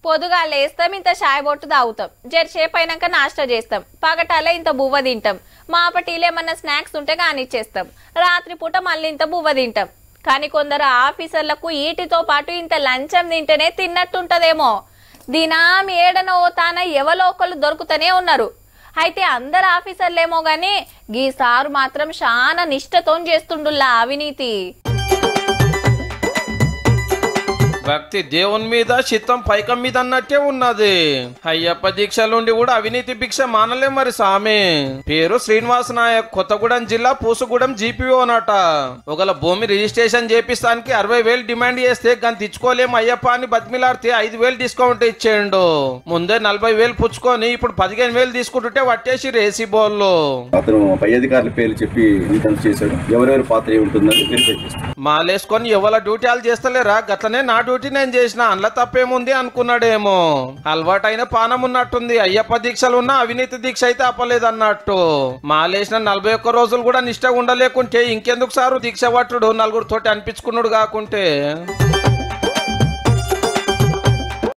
పొదుగా లేస్తాం, ఇంత చాయ్ బొట్టు తాగుతాం, జరసేపు అయినాక నాష్టా చేస్తాం, పగటాలే ఇంత బువ్వ తింటాం, మాపటీలేమన్నా స్నాక్స్ ఉంటే కానిచ్చేస్తాం, రాత్రిపూట మళ్ళీ ఇంత బువ్వ తింటాం. కానీ కొందరు ఆఫీసర్లకు ఈటితో పాటు ఇంత లంచం తింటేనే తిన్నట్టుంటదేమో. దినాం ఏడనో తాన ఎవలో ఒకళ్ళు దొరుకుతూనే ఉన్నారు. అయితే అందరు ఆఫీసర్లేమో గాని గీ సారు మాత్రం చాలా నిష్ఠతో చేస్తుండుల్లా అవినీతి. భక్తి దేవుని మీద, చిత్తం పైకం మీద అన్నట్టే ఉన్నది. అయ్యప్ప దీక్షలుండి కూడా అవినీతి భిక్ష మానలే మరి సామి. పేరు శ్రీనివాస నాయక్, కొత్తగూడెం జిల్లా పూసుగూడెం జీపీఓ నట. ఒకళ్ళ భూమి రిజిస్ట్రేషన్ చేపిస్తానికి 60,000 డిమాండ్ చేస్తే గంత ఇచ్చుకోలేం అయ్యప్ప అని బతిమిలాడితే 5,000 డిస్కౌంట్ ఇచ్చేయండు. ముందే 40,000 పుచ్చుకొని ఇప్పుడు 15,000 తీసుకుంటుంటే వట్టేసి రేసి బోళ్ళు. అతను పై అధికారుల పేర్లు చెప్పి చేశాడు, ఎవరెవరి పాత్ర ఉంటుందని వెరిఫై చేస్తాడు. మాలేసుకొని ఎవరి డ్యూటీలు చేస్తలేరా, గట్లనే నా డ్యూటీ నేను చేసిన, అందులో తప్పేముంది అనుకున్నాడేమో. అలవాటైన పానం ఉన్నట్టుంది. అయ్యప్ప దీక్షలు ఉన్న అవినీతి దీక్ష అయితే అప్పలేదన్నట్టు. మాలేసిన 41 రోజులు కూడా నిష్ఠ ఉండలేకుంటే ఇంకెందుకు సారు దీక్ష పట్టుడు, నలుగురితోటి అనిపించుకున్నాడు కాకుంటే.